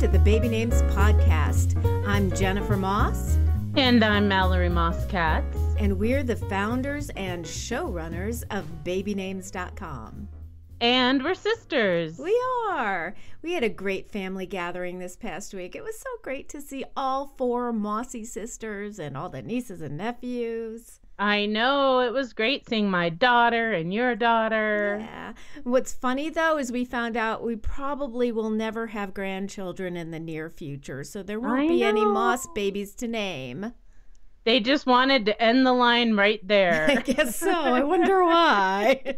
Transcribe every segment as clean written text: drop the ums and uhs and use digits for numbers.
to the Baby Names podcast. I'm Jennifer Moss. And I'm Mallory Moss Katz. And we're the founders and showrunners of babynames.com. And we're sisters. We are. We had a great family gathering this past week. It was so great to see all four Mossy sisters and all the nieces and nephews. I know. It was great seeing my daughter and your daughter. Yeah. What's funny, though, is we found out we probably will never have grandchildren in the near future, so there won't be any Moss babies to name. They just wanted to end the line right there. I guess so. I wonder why.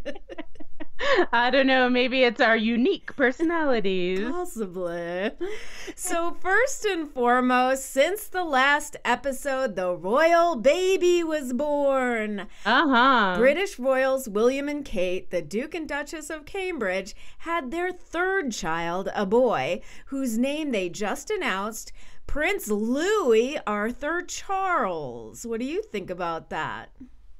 I don't know. Maybe it's our unique personalities. Possibly. So first and foremost, since the last episode, the royal baby was born. British royals William and Kate, the Duke and Duchess of Cambridge, had their third child, a boy, whose name they just announced, Prince Louis Arthur Charles. What do you think about that?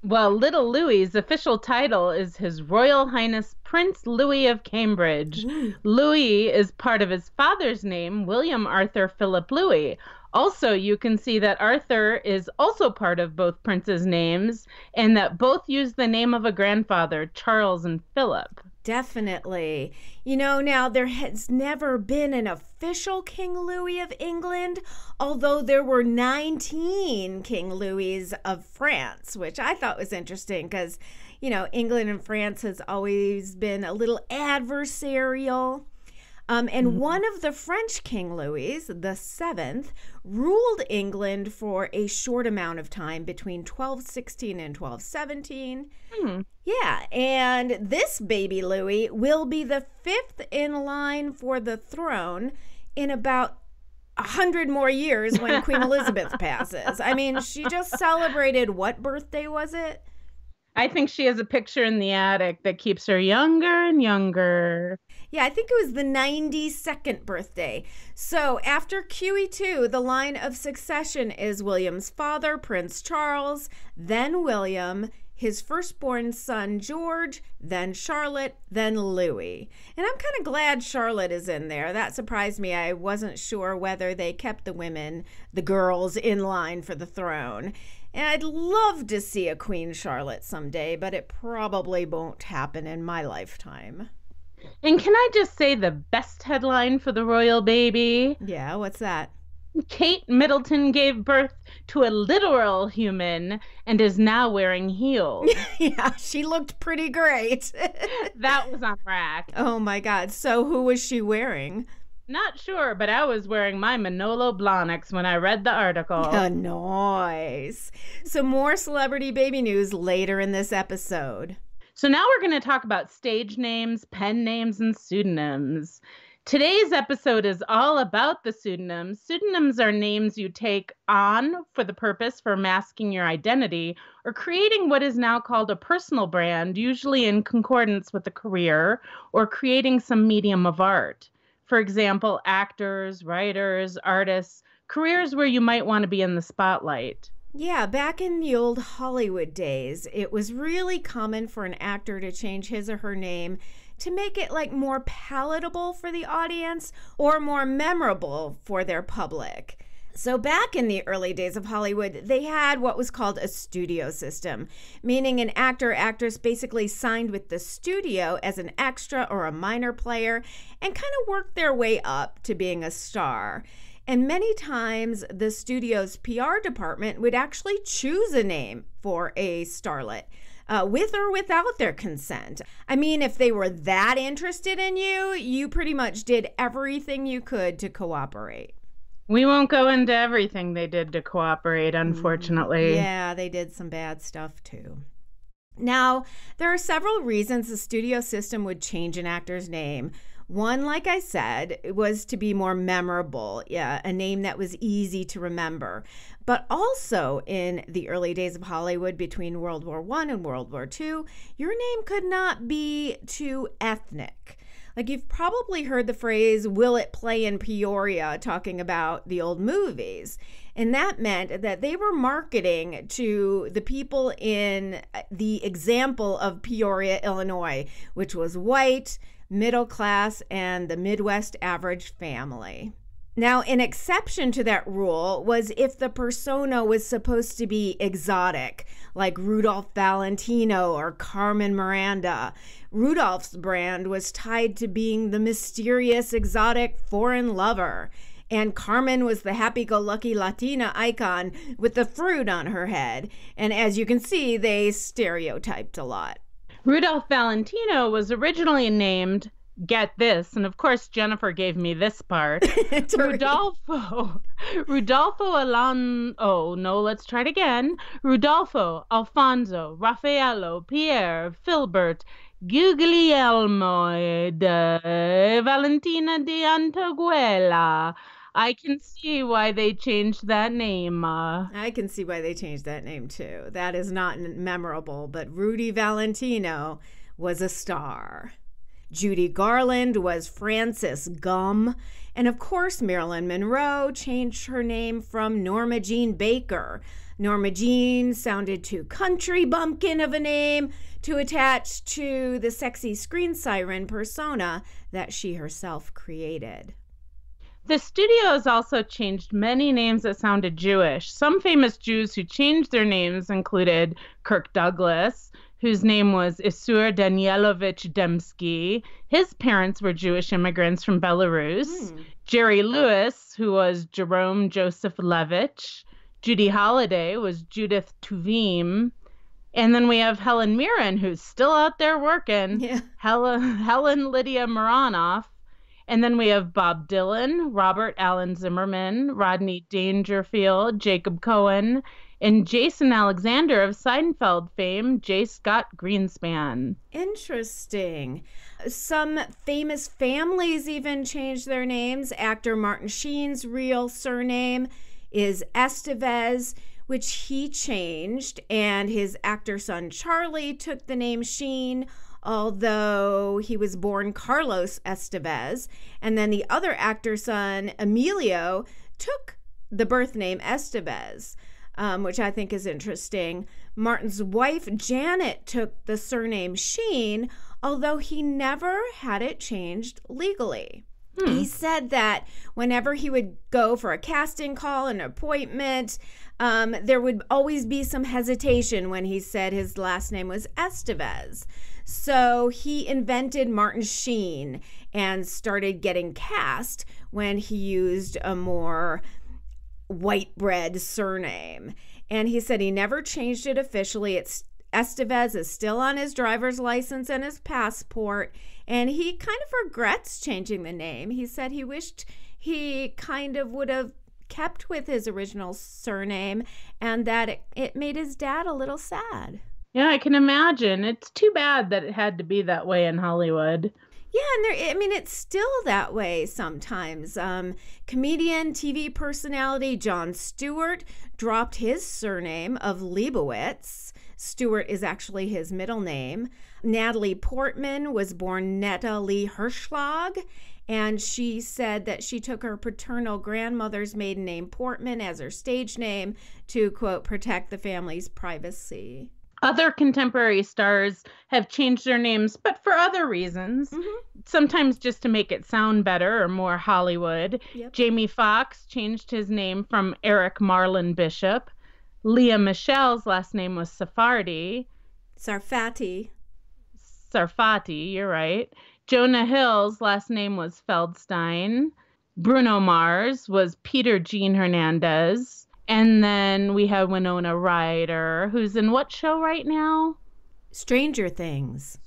Well, little Louis's official title is His Royal Highness Prince Louis of Cambridge. Louis is part of his father's name, William Arthur Philip Louis. Also, you can see that Arthur is also part of both princes' names and that both use the name of a grandfather, Charles and Philip. Definitely. You know, now there has never been an official King Louis of England, although there were 19 King Louis of France, which I thought was interesting because, you know, England and France has always been a little adversarial. And one of the French King Louis, the seventh, ruled England for a short amount of time between 1216 and 1217. Yeah, and this baby Louis will be the fifth in line for the throne in about 100 more years when Queen Elizabeth passes. I mean, she just celebrated, what birthday was it? I think she has a picture in the attic that keeps her younger and younger. Yeah, I think it was the 92nd birthday. So after QE2, the line of succession is William's father, Prince Charles, then William, his firstborn son, George, then Charlotte, then Louis. And I'm kind of glad Charlotte is in there. That surprised me. I wasn't sure whether they kept the women, the girls, in line for the throne. And I'd love to see a Queen Charlotte someday, but it probably won't happen in my lifetime. And can I just say the best headline for the royal baby? Yeah, what's that? Kate Middleton gave birth to a literal human and is now wearing heels. Yeah, she looked pretty great. That was on rack. Oh my God. So who was she wearing? Not sure, but I was wearing my Manolo Blahniks when I read the article. Nice. Some more celebrity baby news later in this episode. So now we're going to talk about stage names, pen names, and pseudonyms. Today's episode is all about the pseudonyms. Pseudonyms are names you take on for the purpose for masking your identity or creating what is now called a personal brand, usually in concordance with a career or creating some medium of art. For example, actors, writers, artists, careers where you might want to be in the spotlight. Yeah, back in the old Hollywood days, it was really common for an actor to change his or her name to make it like more palatable for the audience or more memorable for their public. So back in the early days of Hollywood, they had what was called a studio system, meaning an actor or actress basically signed with the studio as an extra or a minor player and kind of worked their way up to being a star. And many times the studio's PR department would actually choose a name for a starlet, with or without their consent. I mean, if they were that interested in you, you pretty much did everything you could to cooperate. We won't go into everything they did to cooperate, unfortunately. Yeah, they did some bad stuff too. Now, there are several reasons the studio system would change an actor's name. One, like I said, was to be more memorable, a name that was easy to remember. But also in the early days of Hollywood between World War I and World War II, your name could not be too ethnic. Like, you've probably heard the phrase, will it play in Peoria, talking about the old movies. And that meant that they were marketing to the people in the example of Peoria, Illinois, which was white, middle class, and the Midwest average family. Now, an exception to that rule was if the persona was supposed to be exotic, like Rudolph Valentino or Carmen Miranda. Rudolph's brand was tied to being the mysterious, exotic foreign lover, and Carmen was the happy-go-lucky Latina icon with the fruit on her head. And as you can see, they stereotyped a lot. Rudolph Valentino was originally named, get this, and of course Jennifer gave me this part, Rudolfo Rudolfo, Alfonso, Raffaello, Pierre, Filbert, Guglielmo de Valentina de Antequera. I can see why they changed that name. I can see why they changed that name too. That is not memorable, but Rudy Valentino was a star. Judy Garland was Frances Gum. And of course, Marilyn Monroe changed her name from Norma Jean Baker. Norma Jean sounded too country bumpkin of a name to attach to the sexy screen siren persona that she herself created. The studios also changed many names that sounded Jewish. Some famous Jews who changed their names included Kirk Douglas, whose name was Isur Danielovich Dembski. His parents were Jewish immigrants from Belarus. Jerry Lewis, who was Jerome Joseph Levitch. Judy Holliday was Judith Tuvim. And then we have Helen Mirren, who's still out there working. Yeah. Helen Lydia Maranoff. And then we have Bob Dylan, Robert Allen Zimmerman, Rodney Dangerfield, Jacob Cohen, and Jason Alexander of Seinfeld fame, J. Scott Greenspan. Interesting. Some famous families even changed their names. Actor Martin Sheen's real surname is Estevez, which he changed, and his actor son Charlie took the name Sheen, although he was born Carlos Estevez. And then the other actor son, Emilio, took the birth name Estevez, which I think is interesting. Martin's wife, Janet, took the surname Sheen, although he never had it changed legally. He said that whenever he would go for a casting call, an appointment, there would always be some hesitation when he said his last name was Estevez. So he invented Martin Sheen and started getting cast when he used a more white bread surname. And he said he never changed it officially. Estevez is still on his driver's license and his passport, and he kind of regrets changing the name. He said he wished he kind of would have kept with his original surname, and that it made his dad a little sad. Yeah, I can imagine. It's too bad that it had to be that way in Hollywood. Yeah, and it's still that way sometimes. Comedian, TV personality Jon Stewart dropped his surname of Leibowitz. Stewart is actually his middle name. Natalie Portman was born Netta Lee Hirschlag, and she said that she took her paternal grandmother's maiden name Portman as her stage name to, quote, protect the family's privacy. Other contemporary stars have changed their names, but for other reasons. Sometimes just to make it sound better or more Hollywood. Yep. Jamie Foxx changed his name from Eric Marlon Bishop. Leah Michelle's last name was Sarfati, you're right. Jonah Hill's last name was Feldstein. Bruno Mars was Peter Jean Hernandez. And then we have Winona Ryder, who's in what show right now? Stranger Things,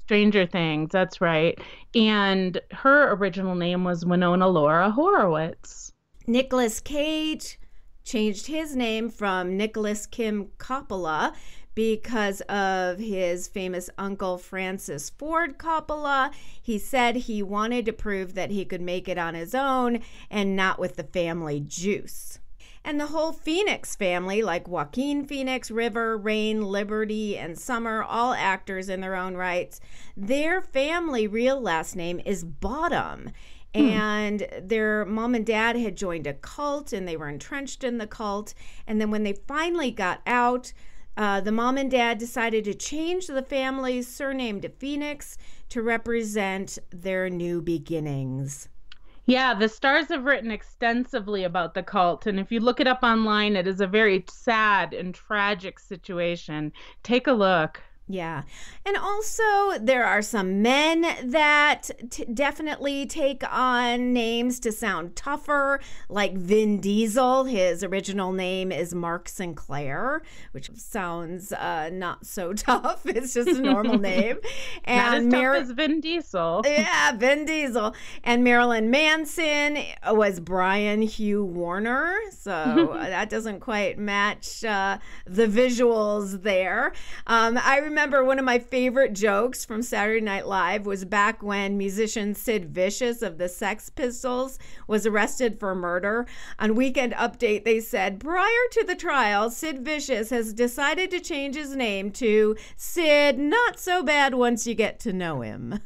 that's right. And her original name was Winona Laura Horowitz. Nicolas Cage changed his name from Nicholas Kim Coppola because of his famous uncle Francis Ford Coppola. He said he wanted to prove that he could make it on his own and not with the family juice. And the whole Phoenix family, like Joaquin Phoenix, River, Rain, Liberty, and Summer, all actors in their own rights, their family real last name is Bottom. And their mom and dad had joined a cult, and they were entrenched in the cult. And then when they finally got out, the mom and dad decided to change the family's surname to Phoenix to represent their new beginnings. Yeah, the stars have written extensively about the cult, and if you look it up online, it is a very sad and tragic situation. Take a look. Yeah. And also, there are some men that definitely take on names to sound tougher, like Vin Diesel. His original name is Mark Sinclair, which sounds not so tough. It's just a normal name. And not as tough as Vin Diesel. Yeah, Vin Diesel. And Marilyn Manson was Brian Hugh Warner. So that doesn't quite match the visuals there. I remember one of my favorite jokes from Saturday Night Live was back when musician Sid Vicious of the Sex Pistols was arrested for murder. On Weekend Update, they said, prior to the trial, Sid Vicious has decided to change his name to Sid Not So Bad Once You Get to Know Him.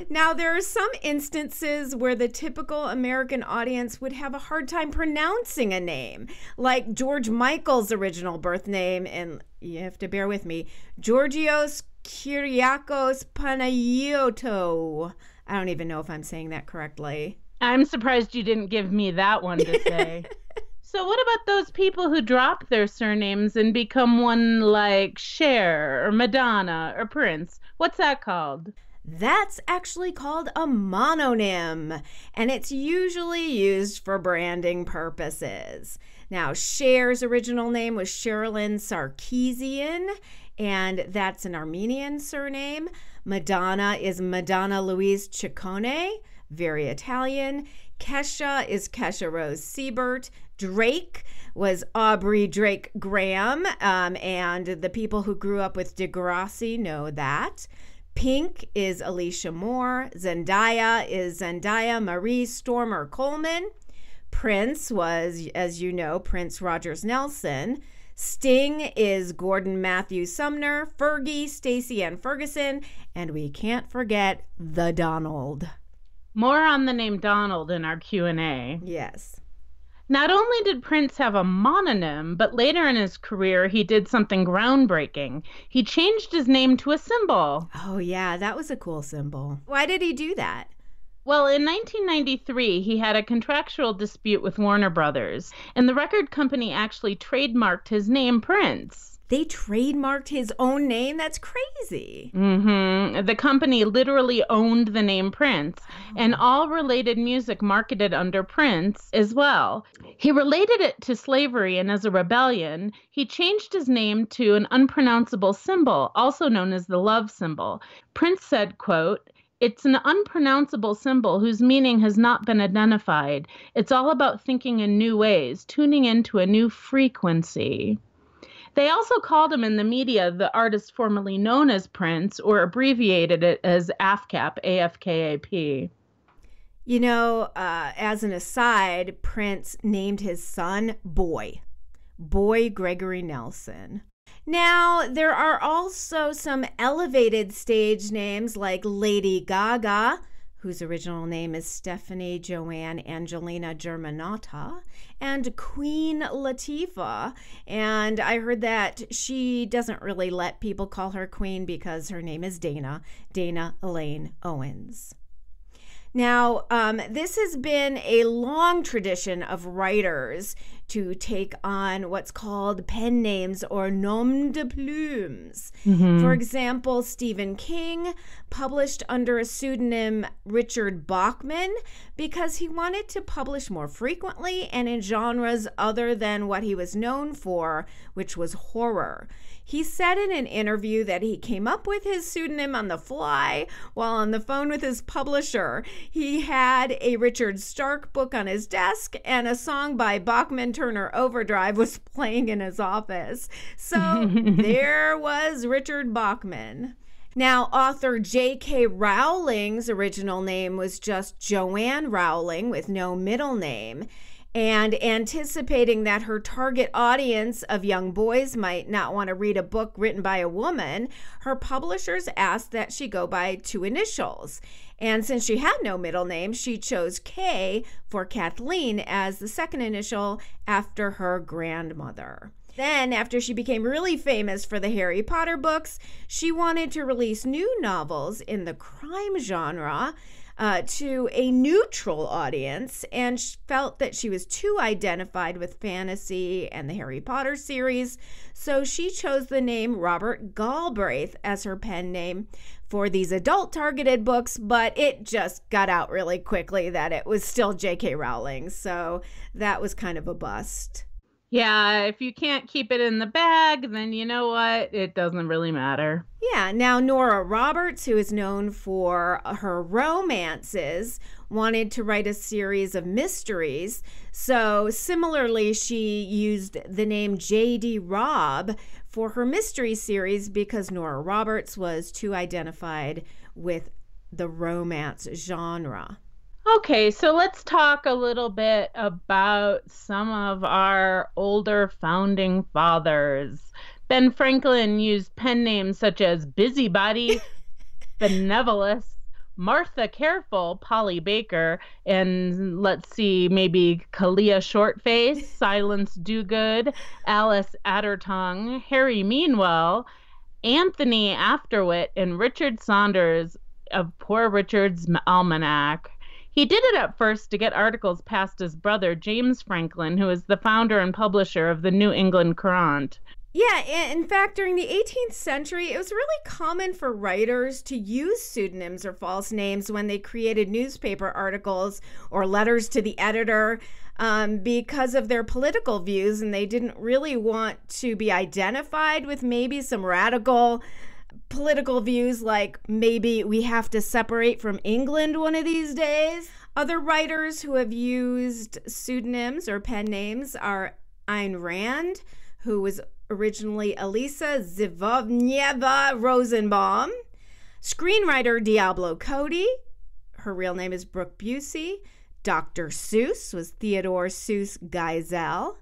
Now, there are some instances where the typical American audience would have a hard time pronouncing a name, like George Michael's original birth name, and you have to bear with me, Georgios Kyriakos Panagiotou. I don't even know if I'm saying that correctly. I'm surprised you didn't give me that one to say. So what about those people who drop their surnames and become one like Cher or Madonna or Prince? What's that called? That's actually called a mononym, and it's usually used for branding purposes. Now, Cher's original name was Sherilyn Sarkeesian, and that's an Armenian surname. Madonna is Madonna Louise Ciccone, very Italian. Kesha is Kesha Rose Siebert. Drake was Aubrey Drake Graham, and the people who grew up with Degrassi know that. Pink is Alicia Moore. Zendaya is Zendaya Marie Stormer Coleman. Prince was, as you know, Prince Rogers Nelson. Sting is Gordon Matthew Sumner. Fergie, Stacey Ann Ferguson. And we can't forget the Donald. More on the name Donald in our Q&A. Yes. Not only did Prince have a mononym, but later in his career, he did something groundbreaking. He changed his name to a symbol. Oh, yeah, that was a cool symbol. Why did he do that? Well, in 1993, he had a contractual dispute with Warner Brothers, and the record company actually trademarked his name, Prince. They trademarked his own name? That's crazy. The company literally owned the name Prince, and all related music marketed under Prince as well. He related it to slavery, and as a rebellion, he changed his name to an unpronounceable symbol, also known as the love symbol. Prince said, quote, "It's an unpronounceable symbol whose meaning has not been identified. It's all about thinking in new ways, tuning into a new frequency." They also called him in the media the artist formerly known as Prince, or abbreviated it as AFCAP, AFKAP. You know, as an aside, Prince named his son Boy Gregory Nelson. Now, there are also some elevated stage names like Lady Gaga, whose original name is Stephanie Joanne Angelina Germanotta, and Queen Latifah. And I heard that she doesn't really let people call her Queen because her name is Dana Elaine Owens. Now, this has been a long tradition of writers to take on what's called pen names or Nommes de Plumes. For example, Stephen King published under a pseudonym Richard Bachman because he wanted to publish more frequently and in genres other than what he was known for, which was horror. He said in an interview that he came up with his pseudonym on the fly while on the phone with his publisher. He had a Richard Stark book on his desk, and a song by Bachman Turner Overdrive was playing in his office. So there was Richard Bachman. Now, author J.K. Rowling's original name was just Joanne Rowling with no middle name. And anticipating that her target audience of young boys might not want to read a book written by a woman, her publishers asked that she go by two initials. And since she had no middle name, she chose K for Kathleen as the second initial after her grandmother. Then, after she became really famous for the Harry Potter books, she wanted to release new novels in the crime genre. to a neutral audience and felt that she was too identified with fantasy and the Harry Potter series. So she chose the name Robert Galbraith as her pen name for these adult-targeted books, but it just got out really quickly that it was still J.K. Rowling. So that was kind of a bust. Yeah, if you can't keep it in the bag, then you know what? It doesn't really matter. Yeah, now Nora Roberts, who is known for her romances, wanted to write a series of mysteries. So similarly, she used the name J.D. Robb for her mystery series because Nora Roberts was too identified with the romance genre. Okay, so let's talk a little bit about some of our older founding fathers. Ben Franklin used pen names such as Busybody, Benevolous, Martha Careful, Polly Baker, and let's see, maybe Kalia Shortface, Silence Dogood, Alice Addertongue, Harry Meanwell, Anthony Afterwit, and Richard Saunders of Poor Richard's Almanac. He did it at first to get articles past his brother, James Franklin, who is the founder and publisher of the New England Courant. Yeah, in fact, during the 18th century, it was really common for writers to use pseudonyms or false names when they created newspaper articles or letters to the editor because of their political views, and they didn't really want to be identified with maybe some radical political views like maybe we have to separate from England one of these days. Other writers who have used pseudonyms or pen names are Ayn Rand, who was originally Elisa Zivovneva Rosenbaum, screenwriter Diablo Cody, her real name is Brooke Busey, Dr. Seuss was Theodore Seuss Geisel,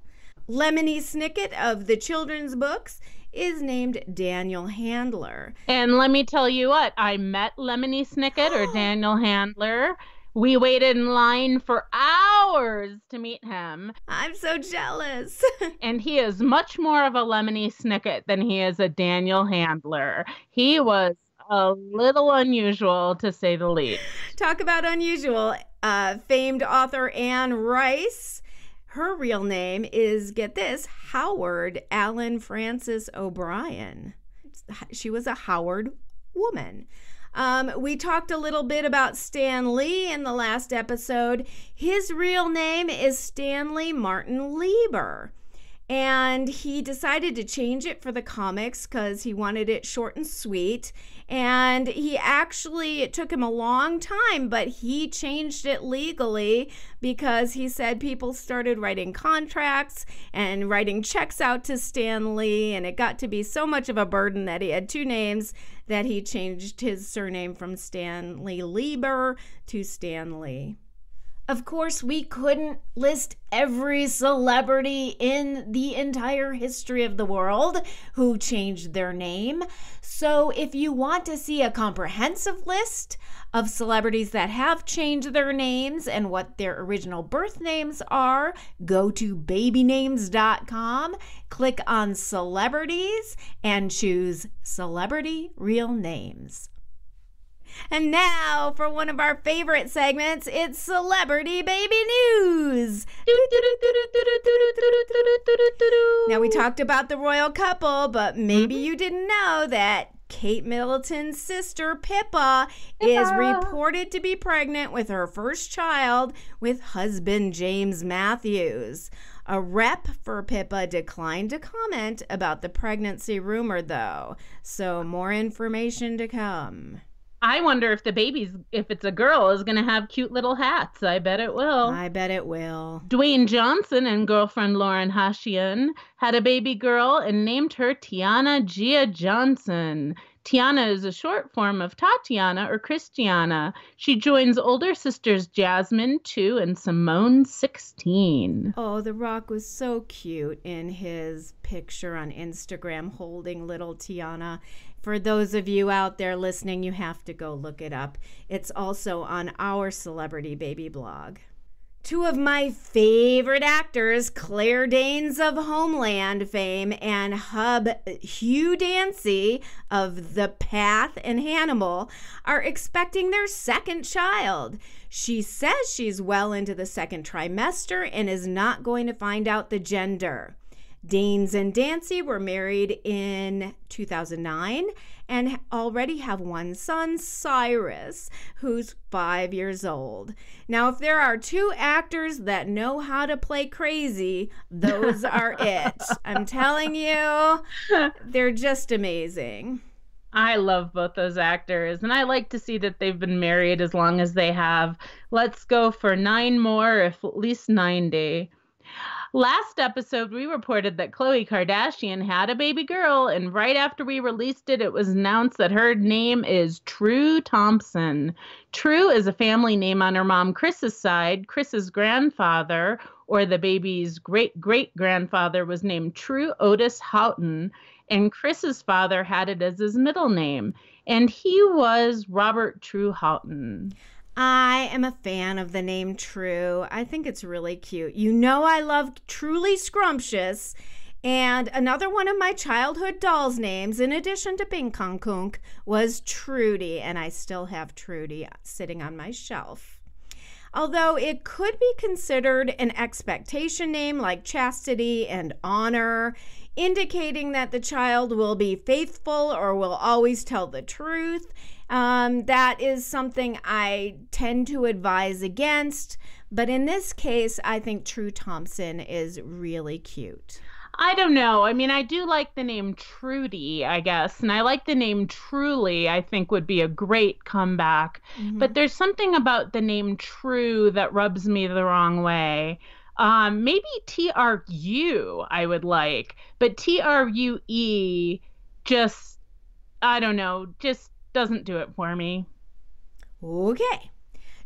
Lemony Snicket of the children's books is named Daniel Handler. And let me tell you what, I met Lemony Snicket or Daniel Handler. We waited in line for hours to meet him. I'm so jealous. And he is much more of a Lemony Snicket than he is a Daniel Handler. He was a little unusual, to say the least. Talk about unusual. Famed author Anne Rice. Her real name is, get this, Howard Allen Francis O'Brien. She was a Howard woman. We talked a little bit about Stan Lee in the last episode. His real name is Stanley Martin Lieber. And he decided to change it for the comics because he wanted it short and sweet. And it took him a long time, but he changed it legally because he said people started writing contracts and writing checks out to Stan Lee. And it got to be so much of a burden that he had two names that he changed his surname from Stanley Lieber to Stan Lee. Of course, we couldn't list every celebrity in the entire history of the world who changed their name. So if you want to see a comprehensive list of celebrities that have changed their names and what their original birth names are, go to babynames.com, click on celebrities, and choose Celebrity Real Names. And now for one of our favorite segments, it's Celebrity Baby News. Now, we talked about the royal couple, but maybe you didn't know that Kate Middleton's sister, Pippa, is reported to be pregnant with her first child with husband James Matthews. A rep for Pippa declined to comment about the pregnancy rumor, though. So more information to come. I wonder if the baby's, if it's a girl, is going to have cute little hats. I bet it will. I bet it will. Dwayne Johnson and girlfriend Lauren Hashian had a baby girl and named her Tiana Gia Johnson. Tiana is a short form of Tatiana or Christiana. She joins older sisters Jasmine, 2, and Simone, 16. Oh, The Rock was so cute in his picture on Instagram holding little Tiana. For those of you out there listening, you have to go look it up. It's also on our Celebrity Baby blog. Two of my favorite actors, Claire Danes of Homeland fame and Hub Hugh Dancy of The Path and Hannibal, are expecting their second child. She says she's well into the second trimester and is not going to find out the gender. Danes and Dancy were married in 2009 and already have one son, Cyrus, who's 5 years old. Now, if there are two actors that know how to play crazy, those are it. I'm telling you, they're just amazing. I love both those actors, and I like to see that they've been married as long as they have. Let's go for 9 more, if at least 90. Last episode, we reported that Khloe Kardashian had a baby girl, and right after we released it, it was announced that her name is True Thompson. True is a family name on her mom Chris's side. Chris's grandfather, or the baby's great-great-grandfather, was named True Otis Houghton, and Chris's father had it as his middle name, and he was Robert True Houghton. I am a fan of the name True. I think it's really cute. You know I love Truly Scrumptious. And another one of my childhood dolls' names, in addition to Bing Kong Kunk, was Trudy. And I still have Trudy sitting on my shelf. Although it could be considered an expectation name like Chastity and Honor, indicating that the child will be faithful or will always tell the truth. That is something I tend to advise against, but in this case, I think True Thompson is really cute. I don't know. I mean, I do like the name Trudy, I guess, and I like the name Truly, I think would be a great comeback. Mm-hmm. But there's something about the name True that rubs me the wrong way. Maybe TRU I would like, but TRUE just, I don't know, just doesn't do it for me. Okay.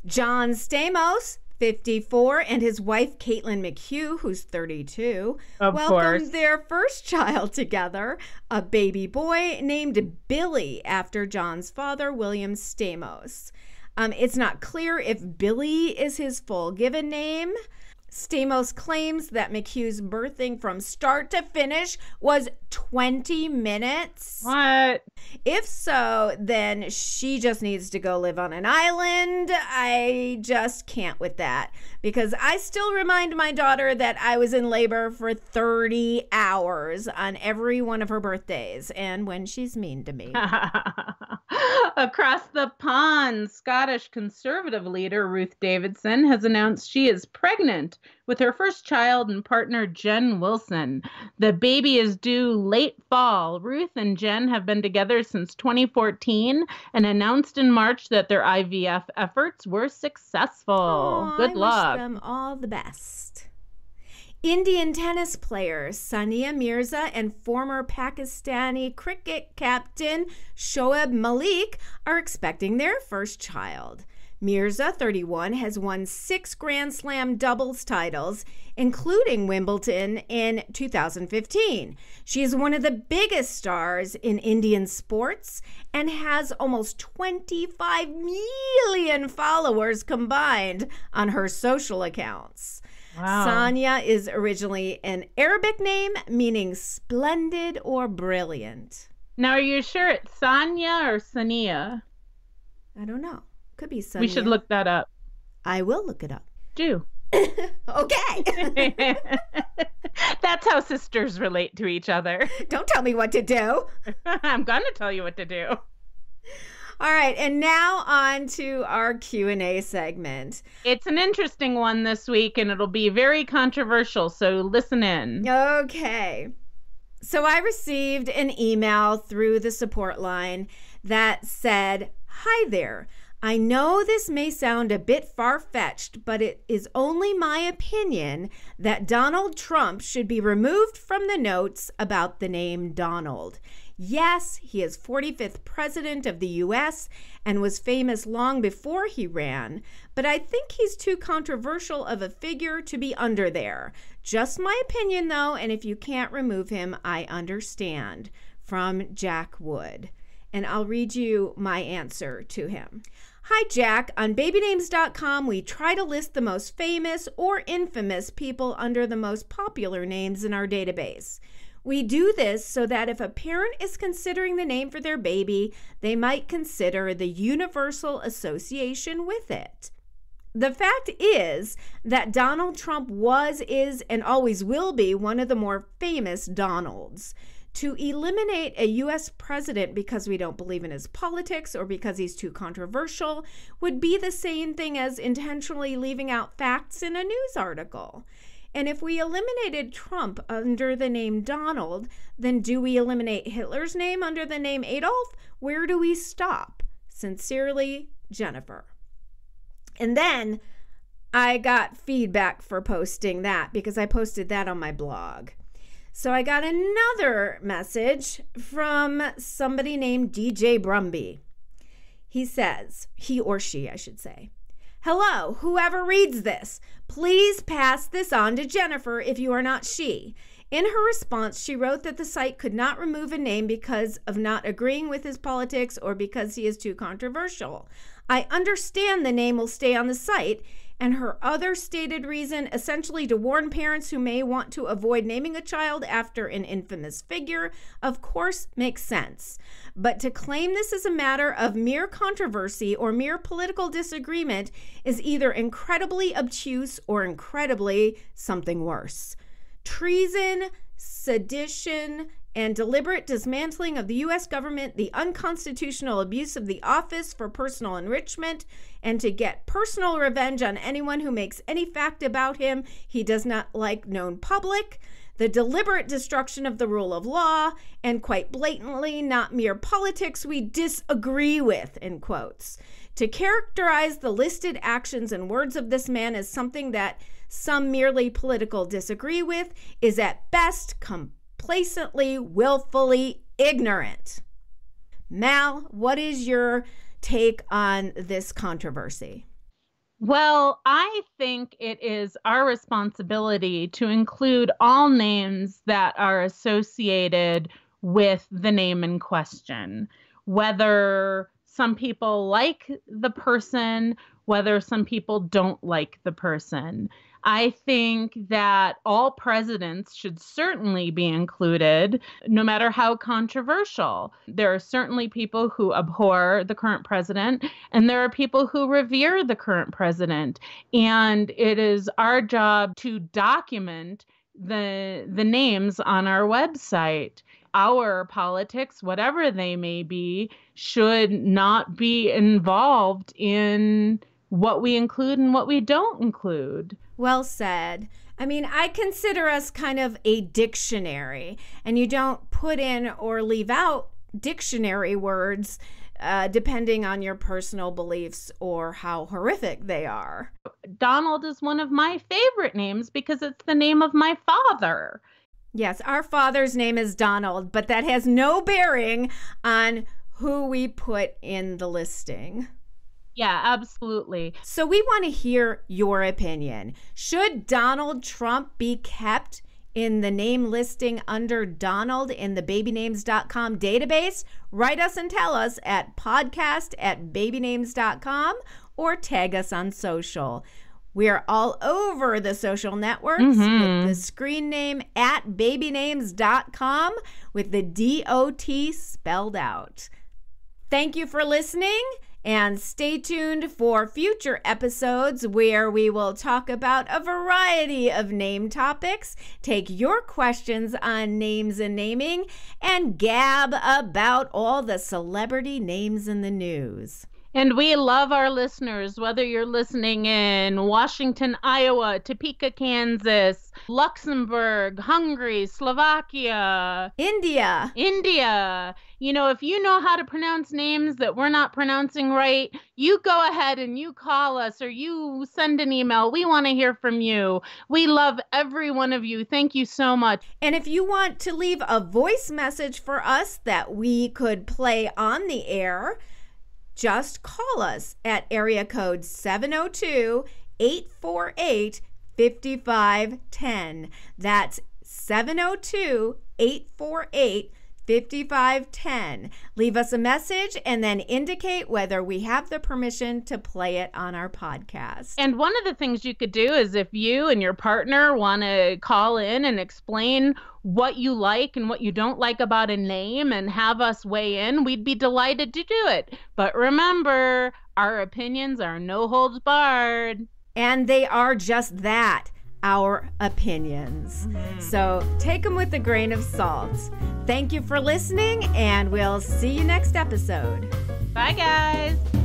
John Stamos, 54, and his wife Caitlin McHugh, who's 32, welcomed their first child together, a baby boy named Billy after John's father, William Stamos. It's not clear if Billy is his full given name. Stamos claims that McHugh's birthing from start to finish was 20 minutes. What? If so, then she just needs to go live on an island. I just can't with that, because I still remind my daughter that I was in labor for 30 hours on every one of her birthdays and when she's mean to me. Across the pond, Scottish Conservative leader Ruth Davidson has announced she is pregnant with her first child and partner Jen Wilson. The baby is due late fall. Ruth and Jen have been together since 2014 and announced in March that their IVF efforts were successful. Good luck. I wish them all the best. Indian tennis players Sania Mirza and former Pakistani cricket captain Shoaib Malik are expecting their first child. Mirza, 31, has won 6 Grand Slam doubles titles, including Wimbledon in 2015. She is one of the biggest stars in Indian sports and has almost 25 million followers combined on her social accounts. Wow. Sania is originally an Arabic name meaning splendid or brilliant. Now, are you sure it's Sania or Sania? I don't know. Could be Sania. We should look that up. I will look it up. Do. Okay. That's how sisters relate to each other. Don't tell me what to do. I'm going to tell you what to do. All right, and now on to our Q&A segment. It's an interesting one this week, and it'll be very controversial, so listen in. Okay. So I received an email through the support line that said, "Hi there. I know this may sound a bit far-fetched, but it is only my opinion that Donald Trump should be removed from the notes about the name Donald. Yes, he is 45th president of the U.S. and was famous long before he ran, but I think he's too controversial of a figure to be under there. Just my opinion, though, and if you can't remove him, I understand." From Jack Wood. and I'll read you my answer to him. Hi, Jack. On babynames.com, we try to list the most famous or infamous people under the most popular names in our database. We do this so that if a parent is considering the name for their baby, they might consider the universal association with it. The fact is that Donald Trump was, is, and always will be one of the more famous Donalds. To eliminate a U.S. president because we don't believe in his politics or because he's too controversial would be the same thing as intentionally leaving out facts in a news article. And if we eliminated Trump under the name Donald, then do we eliminate Hitler's name under the name Adolf? Where do we stop? Sincerely, Jennifer. And then I got feedback for posting that because I posted that on my blog. So I got another message from somebody named DJ Brumby. He says, he or she, I should say, "Hello, whoever reads this, please pass this on to Jennifer if you are not she." In her response, she wrote that the site could not remove a name because of not agreeing with his politics or because he is too controversial. I understand the name will stay on the site, and her other stated reason, essentially to warn parents who may want to avoid naming a child after an infamous figure, of course makes sense. But to claim this is a matter of mere controversy or mere political disagreement is either incredibly obtuse or incredibly something worse. Treason, sedition, and deliberate dismantling of the U.S. government, the unconstitutional abuse of the office for personal enrichment, and to get personal revenge on anyone who makes any fact about him he does not like known public, the deliberate destruction of the rule of law, and quite blatantly not mere politics we disagree with, in quotes. To characterize the listed actions and words of this man as something that some merely political disagree with is at best complacently, willfully ignorant. Mal, what is your take on this controversy? Well, I think it is our responsibility to include all names that are associated with the name in question, whether some people like the person, whether some people don't like the person. I think that all presidents should certainly be included, no matter how controversial. There are certainly people who abhor the current president, and there are people who revere the current president. And it is our job to document the names on our website. Our politics, whatever they may be, should not be involved in what we include and what we don't include. Well said. I mean, I consider us kind of a dictionary, and you don't put in or leave out dictionary words depending on your personal beliefs or how horrific they are. Donald is one of my favorite names because it's the name of my father. Yes, our father's name is Donald, but that has no bearing on who we put in the listing. Yeah, absolutely. So we want to hear your opinion. Should Donald Trump be kept in the name listing under Donald in the babynames.com database? Write us and tell us at podcast@babynames.com or tag us on social. We are all over the social networks with the screen name @babynames.com with the DOT spelled out. Thank you for listening. And stay tuned for future episodes where we will talk about a variety of name topics, take your questions on names and naming, and gab about all the celebrity names in the news. And we love our listeners, whether you're listening in Washington, Iowa, Topeka, Kansas, Luxembourg, Hungary, Slovakia, India. You know, if you know how to pronounce names that we're not pronouncing right, you go ahead and you call us or you send an email. We want to hear from you. We love every one of you. Thank you so much. And if you want to leave a voice message for us that we could play on the air, just call us at area code 702-848-5510. That's 702-848-5510. 5510. Leave us a message and then indicate whether we have the permission to play it on our podcast. And one of the things you could do is if you and your partner want to call in and explain what you like and what you don't like about a name and have us weigh in, we'd be delighted to do it. But remember, our opinions are no holds barred. And they are just that, our opinions. So take them with a grain of salt. Thank you for listening, and we'll see you next episode. Bye, guys.